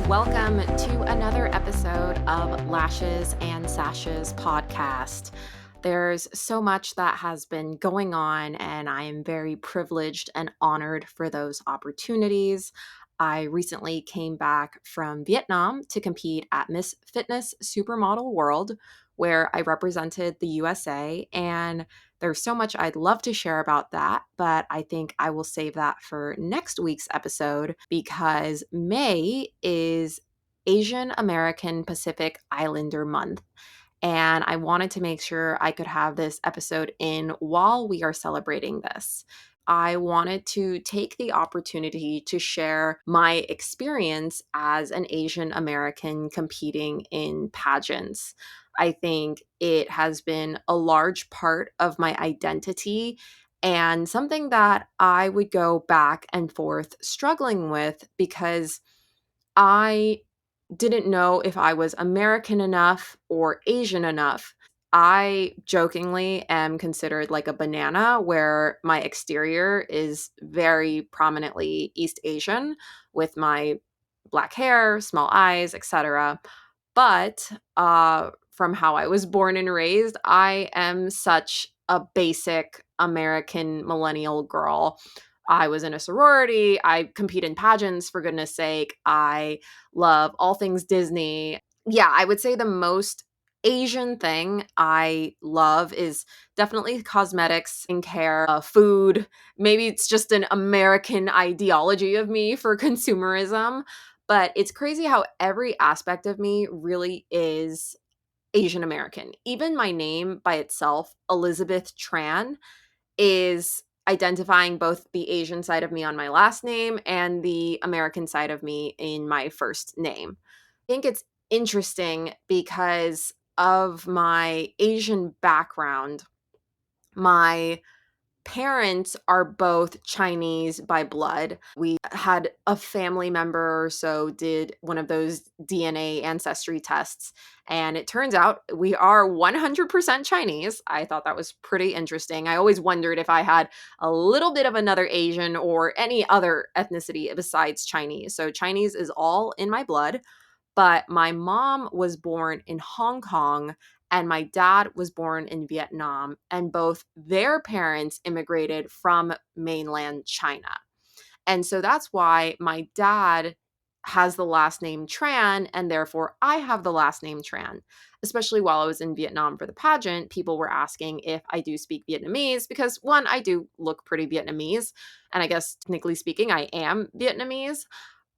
Welcome to another episode of Lashes and Sashes podcast. There's so much that has been going on, and I am very privileged and honored for those opportunities. I recently came back from Vietnam to compete at Miss Fitness Supermodel World, where I represented the USA, and there's so much I'd love to share about that, but I think I will save that for next week's episode because May is Asian American Pacific Islander Month. And I wanted to make sure I could have this episode in while we are celebrating this. I wanted to take the opportunity to share my experience as an Asian American competing in pageants. I think it has been a large part of my identity and something that I would go back and forth struggling with because I didn't know if I was American enough or Asian enough. I jokingly am considered like a banana where my exterior is very prominently East Asian with my black hair, small eyes, etc. But from how I was born and raised, I am such a basic American millennial girl. I was in a sorority. I compete in pageants, for goodness sake. I love all things Disney. Yeah, I would say the most Asian thing I love is definitely cosmetics and care, food. Maybe it's just an American ideology of me for consumerism, but it's crazy how every aspect of me really is Asian American. Even my name by itself, Elizabeth Tran, is identifying both the Asian side of me on my last name and the American side of me in my first name. I think it's interesting because of my Asian background. My parents are both Chinese by blood. We had a family member or so did one of those DNA ancestry tests, and it turns out we are 100% Chinese. I thought that was pretty interesting. I always wondered if I had a little bit of another Asian or any other ethnicity besides Chinese. So Chinese is all in my blood, but my mom was born in Hong Kong and my dad was born in Vietnam, and both their parents immigrated from mainland China. And so that's why my dad has the last name Tran, and therefore I have the last name Tran. Especially while I was in Vietnam for the pageant, people were asking if I do speak Vietnamese because, one, I do look pretty Vietnamese, and I guess technically speaking, I am Vietnamese.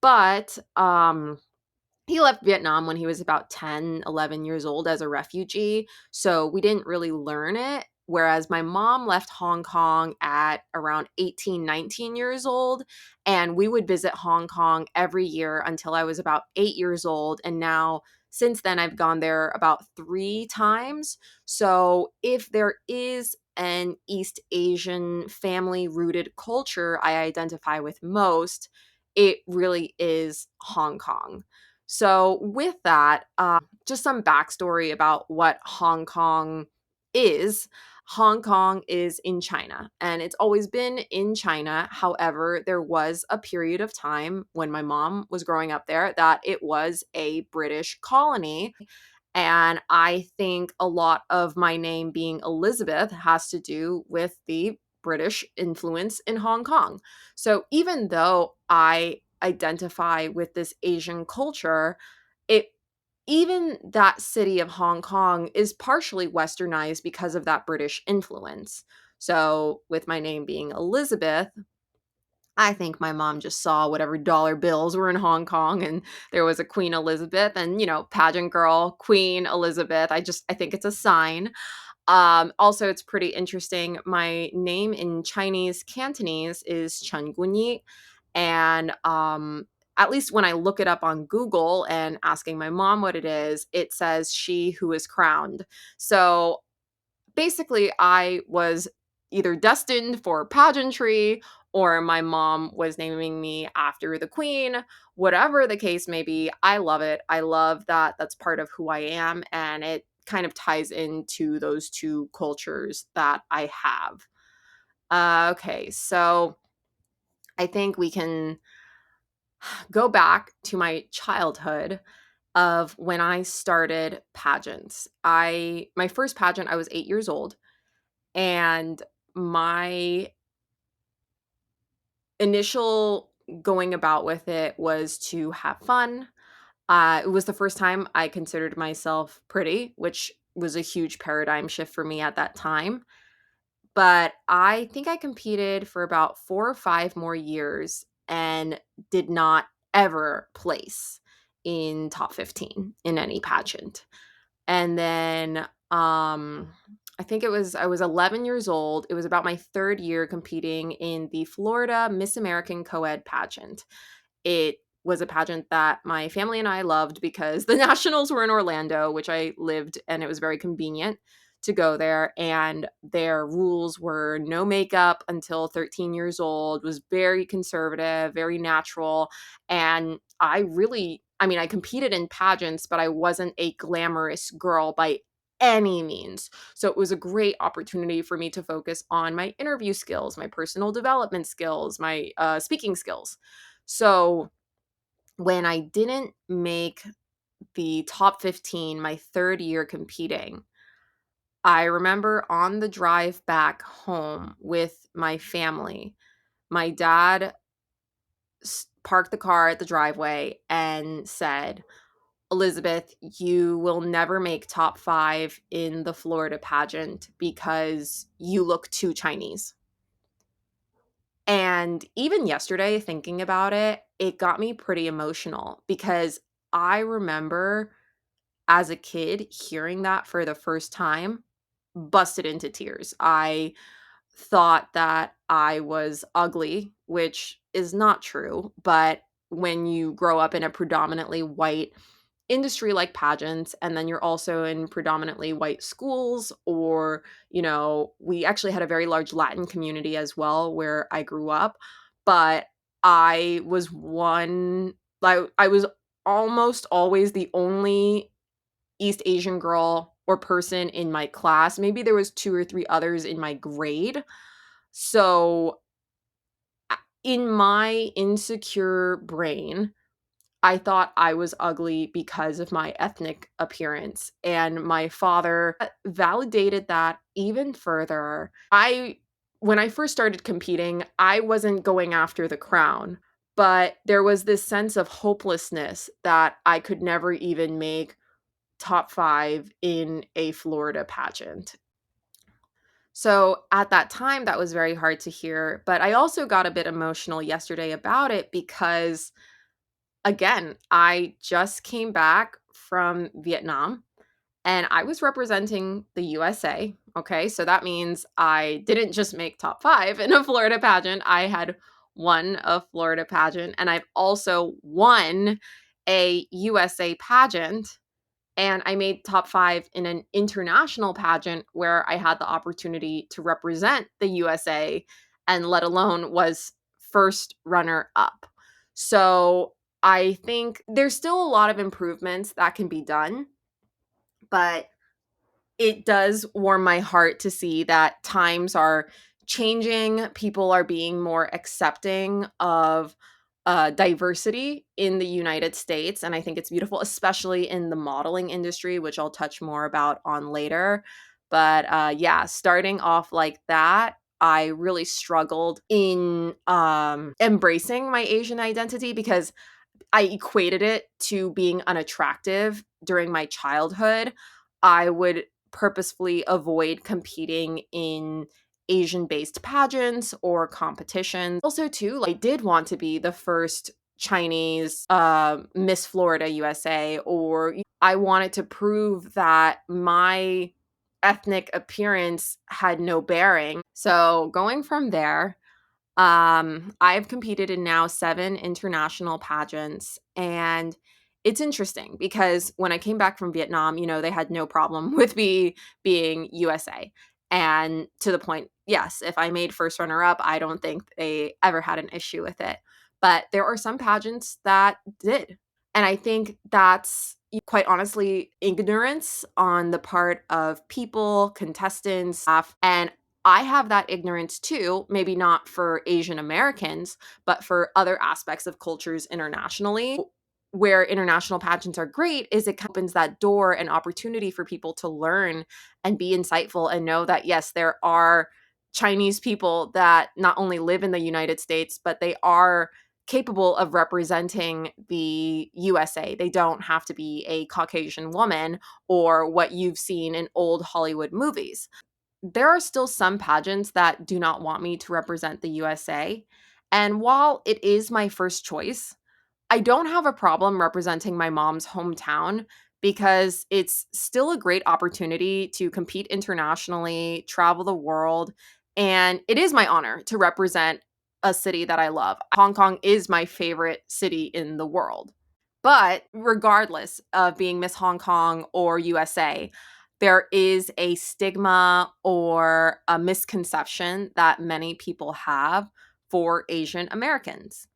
But he left Vietnam when he was about 10, 11 years old as a refugee, so we didn't really learn it. Whereas my mom left Hong Kong at around 18, 19 years old, and we would visit Hong Kong every year until I was about 8 years old. And now, since then, I've gone there about 3 times. So if there is an East Asian family rooted culture I identify with most, it really is Hong Kong. So, with that, just some backstory about what Hong Kong is. Hong Kong is in China and it's always been in China. However, there was a period of time when my mom was growing up there that it was a British colony. And I think a lot of my name being Elizabeth has to do with the British influence in Hong Kong. So even though I identify with this Asian culture, it even that city of Hong Kong is partially westernized because of that British influence. So with my name being Elizabeth, I think my mom just saw whatever dollar bills were in Hong Kong and there was a Queen Elizabeth and, pageant girl, Queen Elizabeth. I think it's a sign. Also, it's pretty interesting. My name in Chinese Cantonese is Chen Gunyi. And at least when I look it up on Google and asking my mom what it is, it says she who is crowned. So basically, I was either destined for pageantry or my mom was naming me after the queen. Whatever the case may be, I love it. I love that that's part of who I am, and it kind of ties into those two cultures that I have. Okay, so I think we can go back to my childhood of when I started pageants. My first pageant, I was 8 years old, and my initial going about with it was to have fun. It was the first time I considered myself pretty, which was a huge paradigm shift for me at that time. But I think I competed for about 4 or 5 more years and did not ever place in top 15 in any pageant. And then, I think I was 11 years old. It was about my 3rd year competing in the Florida Miss American Coed pageant. It was a pageant that my family and I loved because the nationals were in Orlando, which I lived, and it was very convenient to go there, and their rules were no makeup until 13 years old, was very conservative, very natural, and I mean, I competed in pageants, but I wasn't a glamorous girl by any means. So it was a great opportunity for me to focus on my interview skills, my personal development skills, my speaking skills. So when I didn't make the top 15 my 3rd year competing, I remember on the drive back home with my family, my dad parked the car at the driveway and said, "Elizabeth, you will never make top 5 in the Florida pageant because you look too Chinese." And even yesterday, thinking about it, it got me pretty emotional because I remember as a kid hearing that for the first time, busted into tears. I thought that I was ugly, which is not true, but when you grow up in a predominantly white industry like pageants, and then you're also in predominantly white schools, or, we actually had a very large Latin community as well where I grew up, but I was one, I was almost always the only East Asian girl or person in my class. Maybe there was 2 or 3 others in my grade. So, in my insecure brain, I thought I was ugly because of my ethnic appearance, and my father validated that even further. When I first started competing, I wasn't going after the crown, but there was this sense of hopelessness that I could never even make top 5 in a Florida pageant. So at that time, that was very hard to hear, but I also got a bit emotional yesterday about it because, again, I just came back from Vietnam and I was representing the USA. Okay, so that means I didn't just make top 5 in a Florida pageant. I had won a Florida pageant, and I've also won a USA pageant, and I made top 5 in an international pageant where I had the opportunity to represent the USA, and let alone was first runner up. So I think there's still a lot of improvements that can be done, but it does warm my heart to see that times are changing. People are being more accepting of diversity in the United States. And I think it's beautiful, especially in the modeling industry, which I'll touch more about on later. But yeah, starting off like that, I really struggled in embracing my Asian identity because I equated it to being unattractive during my childhood. I would purposefully avoid competing in Asian-based pageants or competitions. Also, too, like, I did want to be the first Chinese Miss Florida USA, or I wanted to prove that my ethnic appearance had no bearing. So going from there, I've competed in now 7 international pageants, and it's interesting because when I came back from Vietnam, they had no problem with me being USA. And to the point, yes, if I made first runner up, I don't think they ever had an issue with it. But there are some pageants that did. And I think that's quite honestly ignorance on the part of people, contestants, staff, and I have that ignorance too, maybe not for Asian Americans, but for other aspects of cultures internationally. Where international pageants are great is it opens that door and opportunity for people to learn and be insightful and know that, yes, there are Chinese people that not only live in the United States, but they are capable of representing the USA. They don't have to be a Caucasian woman or what you've seen in old Hollywood movies. There are still some pageants that do not want me to represent the USA. And while it is my first choice, I don't have a problem representing my mom's hometown because it's still a great opportunity to compete internationally, travel the world, and it is my honor to represent a city that I love. Hong Kong is my favorite city in the world. But regardless of being Miss Hong Kong or USA, there is a stigma or a misconception that many people have for Asian Americans.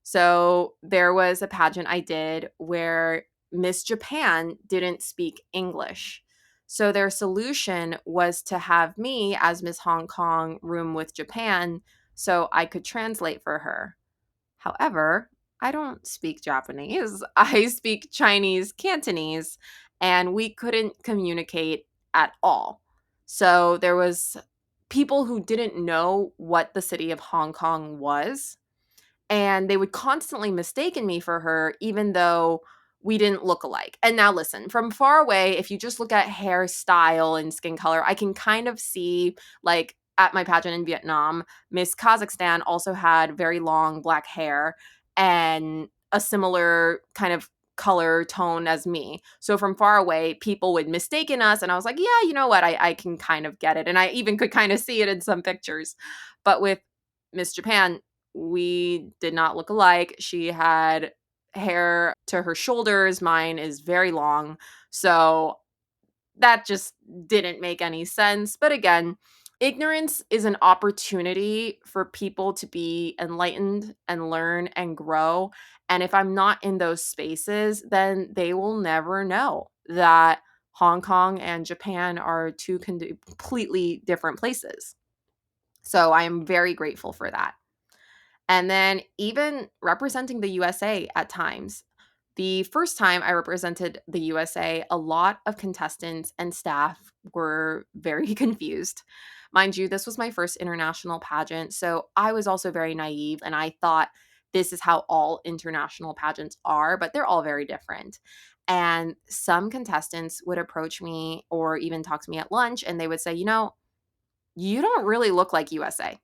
So there was a pageant I did where Miss Japan didn't speak English. So their solution was to have me as Miss Hong Kong room with Japan so I could translate for her. However, I don't speak Japanese. I speak Chinese Cantonese, and we couldn't communicate at all. So there was people who didn't know what the city of Hong Kong was, and they would constantly mistaken me for her even though we didn't look alike. And now listen, from far away, if you just look at hairstyle and skin color, I can kind of see, like at my pageant in Vietnam, Miss Kazakhstan also had very long black hair and a similar kind of color tone as me. So from far away, people would mistaken us. And I was like, yeah, you know what? I can kind of get it. And I even could kind of see it in some pictures. But with Miss Japan, we did not look alike. She had hair to her shoulders. Mine is very long. So that just didn't make any sense. But again, ignorance is an opportunity for people to be enlightened and learn and grow. And if I'm not in those spaces, then they will never know that Hong Kong and Japan are two completely different places. So I am very grateful for that. And then even representing the USA at times. The first time I represented the USA, a lot of contestants and staff were very confused. Mind you, this was my first international pageant, so I was also very naive and I thought this is how all international pageants are, but they're all very different. And some contestants would approach me or even talk to me at lunch and they would say, you don't really look like USA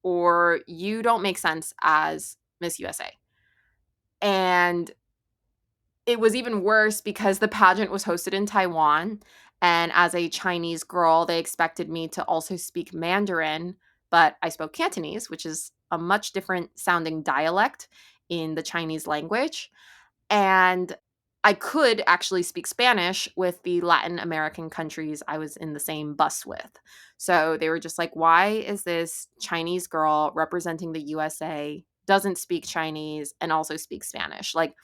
or you don't make sense as Miss USA. And it was even worse because the pageant was hosted in Taiwan. And as a Chinese girl, they expected me to also speak Mandarin, but I spoke Cantonese, which is a much different sounding dialect in the Chinese language. And I could actually speak Spanish with the Latin American countries I was in the same bus with. So they were just like, why is this Chinese girl representing the USA, doesn't speak Chinese, and also speaks Spanish? Like,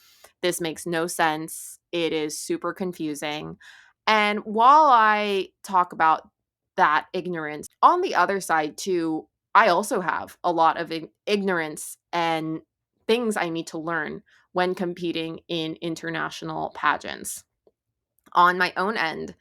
this makes no sense. It is super confusing. And while I talk about that ignorance, on the other side, too, I also have a lot of ignorance and things I need to learn when competing in international pageants. On my own end,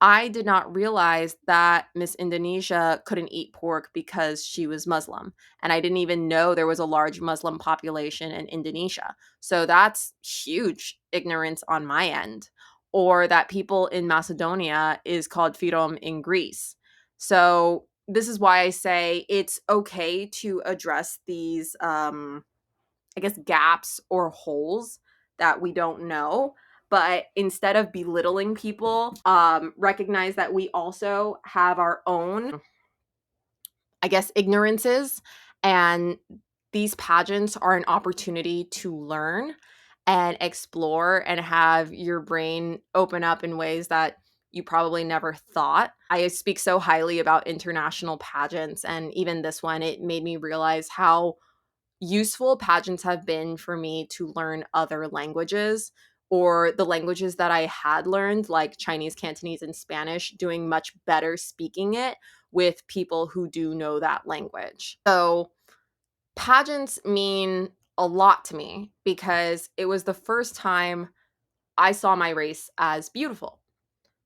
I did not realize that Miss Indonesia couldn't eat pork because she was Muslim. And I didn't even know there was a large Muslim population in Indonesia. So that's huge ignorance on my end. Or that people in Macedonia is called Firom in Greece. So this is why I say it's okay to address these I guess, gaps or holes that we don't know. But instead of belittling people, recognize that we also have our own, I guess, ignorances. And these pageants are an opportunity to learn and explore and have your brain open up in ways that you probably never thought. I speak so highly about international pageants, and even this one, it made me realize how useful pageants have been for me to learn other languages, or the languages that I had learned, like Chinese, Cantonese, and Spanish, doing much better speaking it with people who do know that language. So, pageants mean a lot to me because it was the first time I saw my race as beautiful.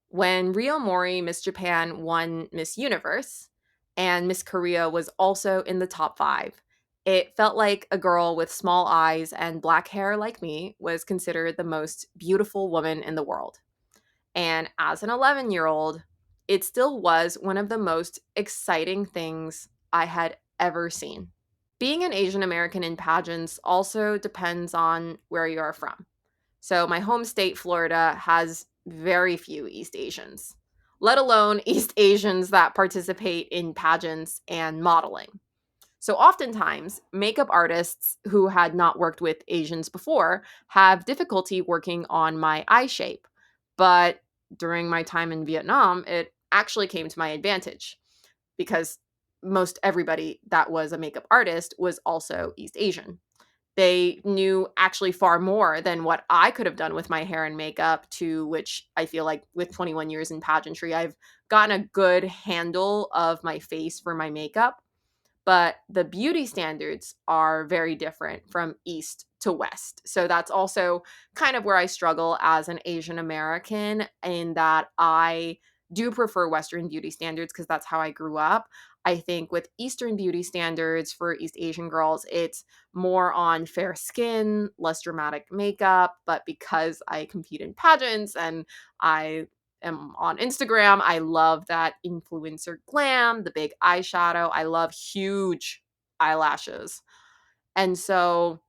When Rio Mori, Miss Japan, won Miss Universe, and Miss Korea was also in the top 5, it felt like a girl with small eyes and black hair like me was considered the most beautiful woman in the world. And as an 11-year-old, it still was one of the most exciting things I had ever seen. Being an Asian American in pageants also depends on where you are from. So, my home state, Florida, has very few East Asians, let alone East Asians that participate in pageants and modeling. So, oftentimes, makeup artists who had not worked with Asians before have difficulty working on my eye shape. But during my time in Vietnam, it actually came to my advantage because most everybody that was a makeup artist was also East Asian. They knew actually far more than what I could have done with my hair and makeup, to which I feel like with 21 years in pageantry, I've gotten a good handle of my face for my makeup, but the beauty standards are very different from east to west. So that's also kind of where I struggle as an Asian American, in that I do prefer Western beauty standards because that's how I grew up. I think with Eastern beauty standards for East Asian girls, it's more on fair skin, less dramatic makeup. But because I compete in pageants and I am on Instagram, I love that influencer glam, the big eyeshadow. I love huge eyelashes. And so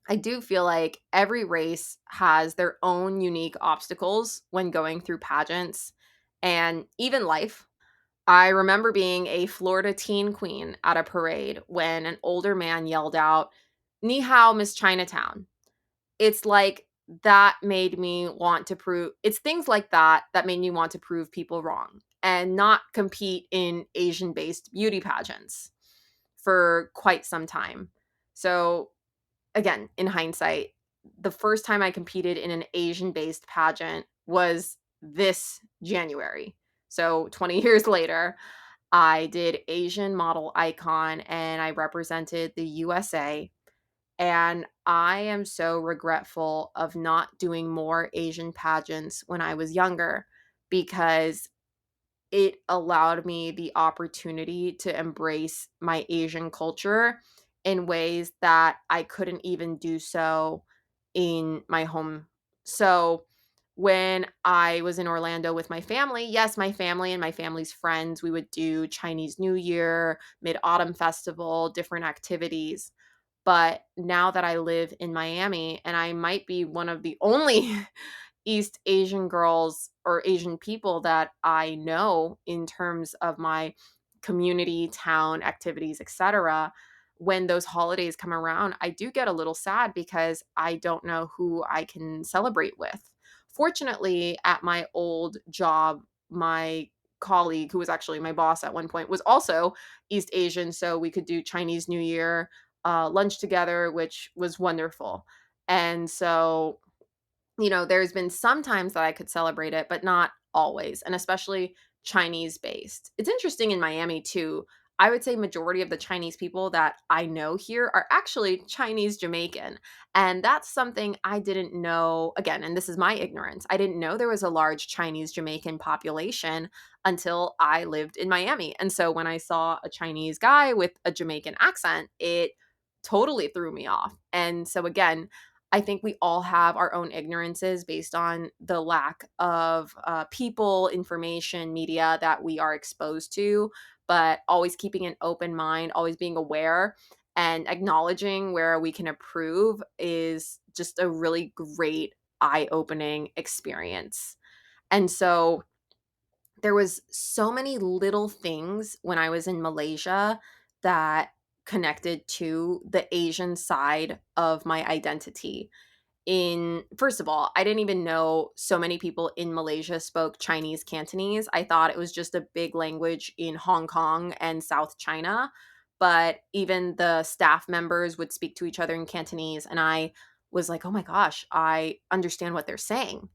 I do feel like every race has their own unique obstacles when going through pageants and even life. I remember being a Florida teen queen at a parade when an older man yelled out, "Ni hao, Miss Chinatown." It's like that made me want to prove it's things like that that made me want to prove people wrong and not compete in Asian-based beauty pageants for quite some time. So, again, in hindsight, the first time I competed in an Asian-based pageant was this January. So, 20 years later, I did Asian Model Icon and I represented the USA, and I am so regretful of not doing more Asian pageants when I was younger because it allowed me the opportunity to embrace my Asian culture in ways that I couldn't even do so in my home. So, when I was in Orlando with my family, yes, my family and my family's friends, we would do Chinese New Year, Mid Autumn Festival, different activities. But now that I live in Miami and I might be one of the only East Asian girls or Asian people that I know in terms of my community, town activities, etc. When those holidays come around, I do get a little sad because I don't know who I can celebrate with. Fortunately, at my old job, my colleague, who was actually my boss at one point, was also East Asian, so we could do Chinese New Year lunch together, which was wonderful. And so, there's been some times that I could celebrate it, but not always, and especially Chinese based. It's interesting in Miami too. I would say majority of the Chinese people that I know here are actually Chinese Jamaican. And that's something I didn't know. Again, and this is my ignorance. I didn't know there was a large Chinese Jamaican population until I lived in Miami. And so when I saw a Chinese guy with a Jamaican accent, it totally threw me off. And so again, I think we all have our own ignorances based on the lack of people, information, media that we are exposed to, but always keeping an open mind, always being aware and acknowledging where we can improve is just a really great eye opening experience. And so there was so many little things when I was in Malaysia that connected to the Asian side of my identity. In First of all, I didn't even know so many people in Malaysia spoke Chinese Cantonese. I thought it was just a big language in Hong Kong and South China, but even the staff members would speak to each other in Cantonese, and I was like, oh my gosh, I understand what they're saying.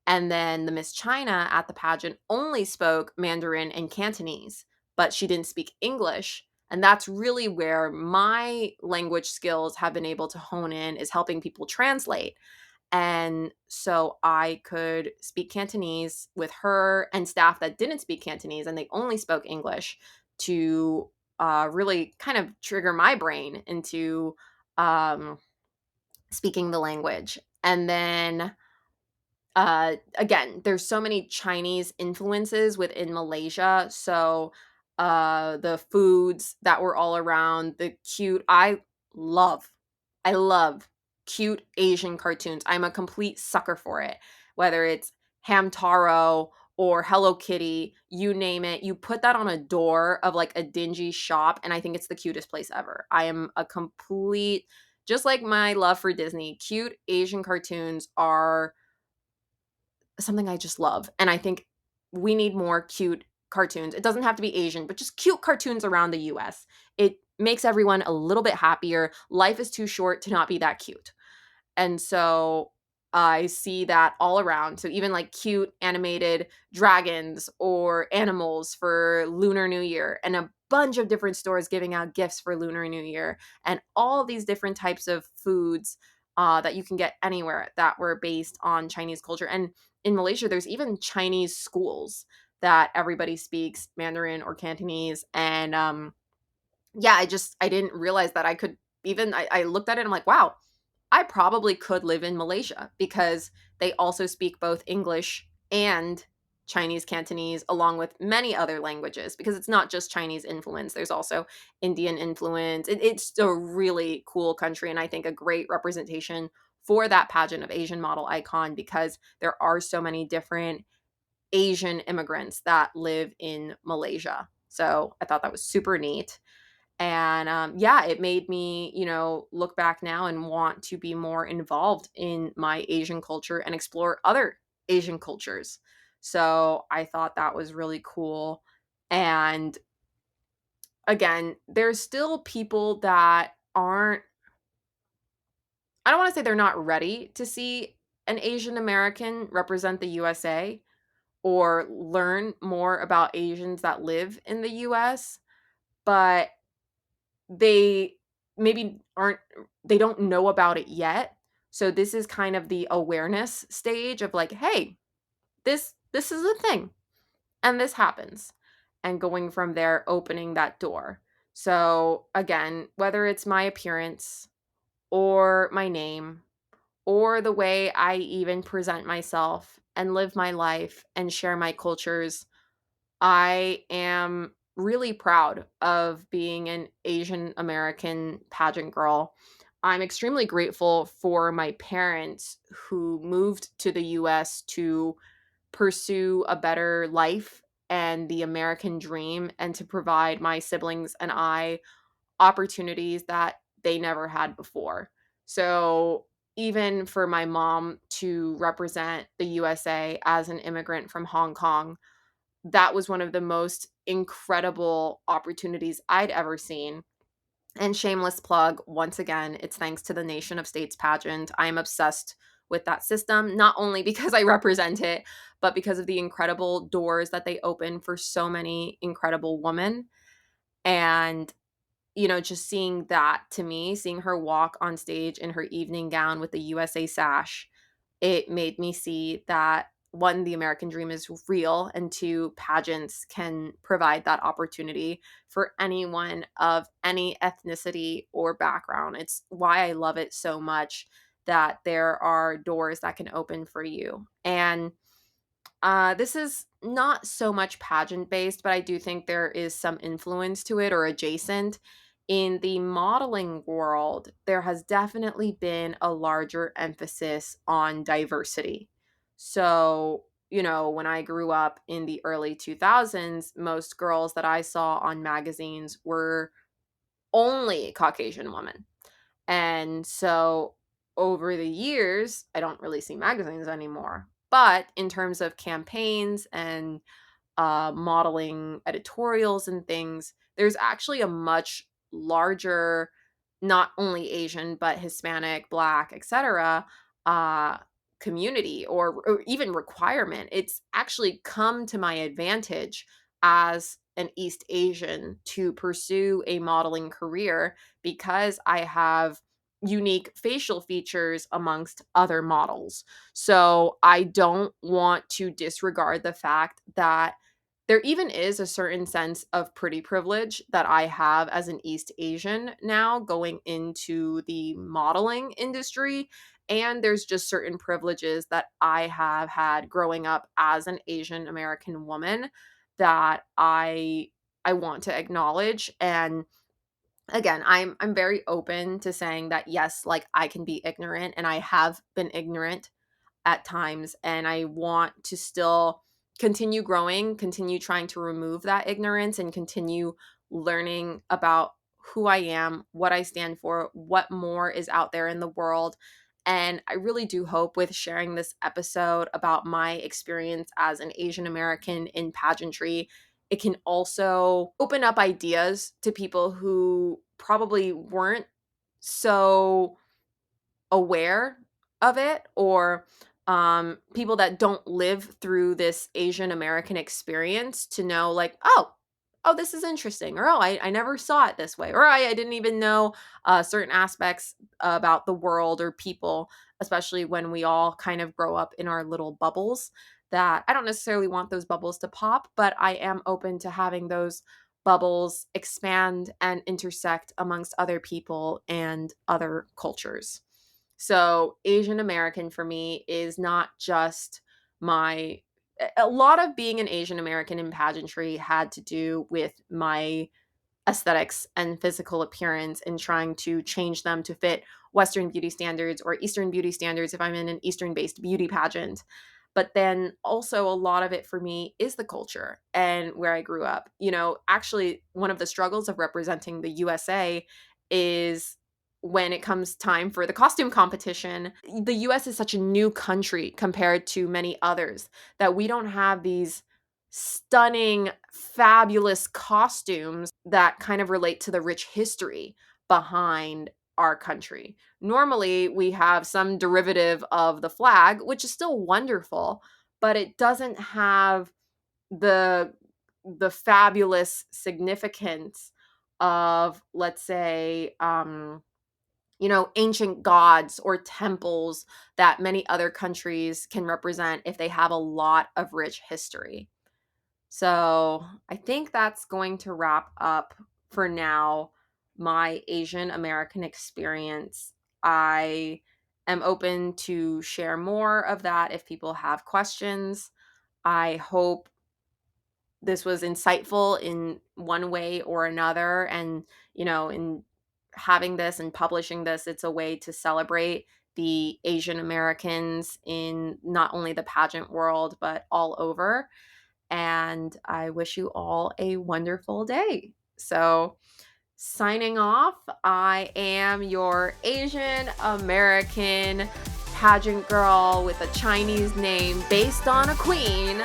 And then the Miss China at the pageant only spoke Mandarin and Cantonese, but she didn't speak English. And that's really where my language skills have been able to hone in, is helping people translate. And so I could speak Cantonese with her and staff that didn't speak Cantonese and they only spoke English, to really kind of trigger my brain into um, speaking the language. And then again, there's so many Chinese influences within Malaysia. So the foods that were all around, the cute, love, I love cute Asian cartoons. I'm a complete sucker for it. Whether it's Hamtaro or Hello Kitty, you name it, you put that on a door of like a dingy shop, and I think it's the cutest place ever. I am a complete, just like my love for Disney, cute Asian cartoons are something I just love. And I think we need more cute cartoons. It doesn't have to be Asian, but just cute cartoons around the US. It makes everyone a little bit happier. Life is too short to not be that cute. And so I see that all around. So even like cute animated dragons or animals for Lunar New Year, and a bunch of different stores giving out gifts for Lunar New Year, and all these different types of foods that you can get anywhere that were based on Chinese culture. And in Malaysia, there's even Chinese schools that everybody speaks Mandarin or Cantonese. And yeah, I didn't realize that I could even, I looked at it and I'm like, wow, I probably could live in Malaysia, because they also speak both English and Chinese Cantonese, along with many other languages, because it's not just Chinese influence. There's also Indian influence. It's a really cool country, and I think a great representation for that pageant of Asian model icon, because there are so many different Asian immigrants that live in Malaysia. So I thought that was super neat. And yeah, it made me, look back now and want to be more involved in my Asian culture and explore other Asian cultures. So I thought that was really cool. And again, there's still people that aren't, I don't want to say they're not ready to see an Asian American represent the USA or learn more about Asians that live in the US, but they maybe aren't, they don't know about it yet. So this is kind of the awareness stage of like, hey, this is a thing and this happens. And going from there, opening that door. So again, whether it's my appearance or my name or the way I even present myself and live my life and share my cultures, I am really proud of being an Asian American pageant girl. I'm extremely grateful for my parents who moved to the US to pursue a better life and the American dream, and to provide my siblings and I opportunities that they never had before. So, even for my mom to represent the USA as an immigrant from Hong Kong, that was one of the most incredible opportunities I'd ever seen. And shameless plug, once again, it's thanks to the Nation of States pageant. I am obsessed with that system, not only because I represent it, but because of the incredible doors that they open for so many incredible women. And just seeing that, to me, seeing her walk on stage in her evening gown with the USA sash, it made me see that, one, the American dream is real, and two, pageants can provide that opportunity for anyone of any ethnicity or background. It's why I love it so much, that there are doors that can open for you. And this is not so much pageant based, but I do think there is some influence to it, or adjacent. In the modeling world, there has definitely been a larger emphasis on diversity. So, when I grew up in the early 2000s, most girls that I saw on magazines were only Caucasian women. And so over the years, I don't really see magazines anymore. But in terms of campaigns and modeling editorials and things, there's actually a much larger not only Asian, but Hispanic, Black, etc., uh, community or even requirement. It's actually come to my advantage as an East Asian to pursue a modeling career because I have unique facial features amongst other models. So I don't want to disregard the fact that there even is a certain sense of pretty privilege that I have as an East Asian now going into the modeling industry. And there's just certain privileges that I have had growing up as an Asian American woman that I want to acknowledge. And again, I'm very open to saying that yes, like I can be ignorant and I have been ignorant at times, and I want to still continue growing, continue trying to remove that ignorance and continue learning about who I am, what I stand for, what more is out there in the world. And I really do hope with sharing this episode about my experience as an Asian American in pageantry, it can also open up ideas to people who probably weren't so aware of it, or people that don't live through this Asian American experience to know, like, oh, this is interesting, or I never saw it this way, or I didn't even know certain aspects about the world or people, especially when we all kind of grow up in our little bubbles. That I don't necessarily want those bubbles to pop, but I am open to having those bubbles expand and intersect amongst other people and other cultures. So, Asian American for me is not just my a lot of being an Asian American in pageantry had to do with my aesthetics and physical appearance and trying to change them to fit Western beauty standards or Eastern beauty standards if I'm in an Eastern based beauty pageant. But then also, a lot of it for me is the culture and where I grew up. Actually, one of the struggles of representing the USA is when it comes time for the costume competition. The US is such a new country compared to many others that we don't have these stunning, fabulous costumes that kind of relate to the rich history behind our country. Normally, we have some derivative of the flag, which is still wonderful, but it doesn't have the the fabulous significance of, let's say, ancient gods or temples that many other countries can represent if they have a lot of rich history. So I think that's going to wrap up for now my Asian American experience. I am open to share more of that if people have questions. I hope this was insightful in one way or another. And, in having this and publishing this, it's a way to celebrate the Asian Americans in not only the pageant world, but all over. And I wish you all a wonderful day. So, signing off, I am your Asian American pageant girl with a Chinese name based on a queen,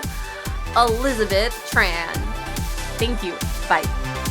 Elizabeth Tran. Thank you. Bye.